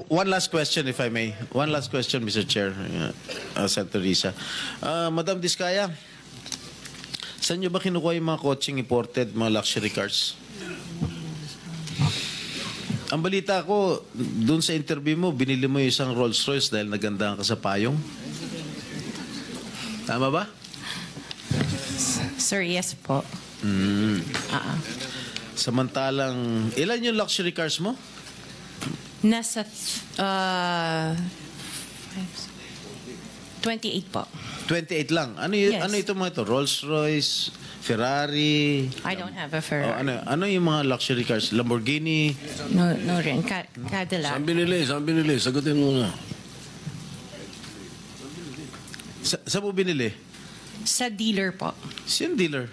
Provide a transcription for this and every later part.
One last question, if I may. One last question, Mr. Chair, Senator Risa. Madam Diskaya, saan nyo ba kinukuha yung mga coaching imported, mga luxury cars? Ang balita ko, dun sa interview mo, binili mo yung isang Rolls Royce dahil nagandahan ka sa payong. Tama ba? Sir, yes po. Samantalang, ilan yung luxury cars mo? Nasa 28 po. 28 lang. Ano, Yes. ano ito mga ito? Rolls Royce, Ferrari? I don't have a Ferrari. Ano yung mga luxury cars? Lamborghini? No rin. Cadillac. Saan binili? Saan binili? Sagutin mo na. Saan mo binili? Sa dealer po. Sino dealer?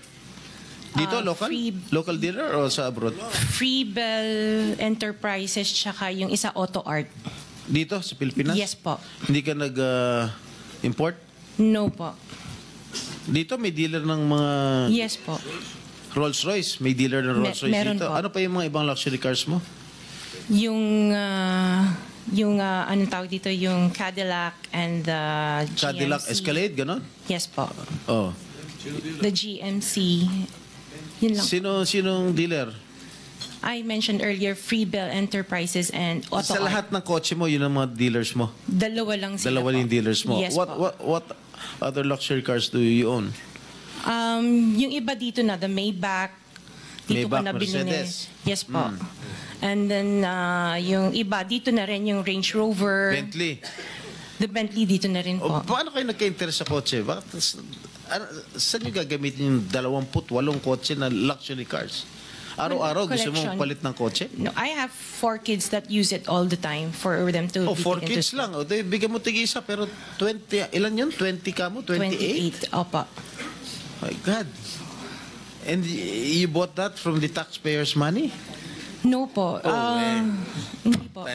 Dito, local? Local dealer o sa abroad? Freebell Enterprises tsaka yung isa Auto Art. Dito, sa Pilipinas? Yes po. Hindi ka nag-import? No po. Dito, may dealer ng mga Yes po. Rolls Royce. May dealer ng Rolls Royce meron dito. po. Ano pa yung mga ibang luxury cars mo? Yung anong tawag dito, yung Cadillac and the GMC. Cadillac Escalade, ganon? Yes po. Oh. The GMC. Yun lang. Sinong dealer? I mentioned earlier Freebell Enterprises and Auto Sa Art. lahat ng kotse mo, yun ang mga dealers mo? Dalawa lang sila Dalawa po. yung dealers mo? Yes po. What other luxury cars do you own? Yung iba dito na, the Maybach. Dito ko Maybach, na binili. Mercedes. Yes po. And then, yung iba, dito na rin yung Range Rover. Bentley. The Bentley dito na rin O, po. paano kayo nagka-interest sa kotse? Saan nyo gagamitin yung 28 kotse na luxury cars? Araw-araw gusto mong Collection. palit ng kotse? No, I have 4 kids that use it all the time for them to Oh, be 4 taken to kids school. lang. O, bigyan mo tig-isa, pero 20, ilan yun? 20 ka mo? 28? 28. Opo. My God. And you bought that from the taxpayers' money? No po. Oh, Hindi po.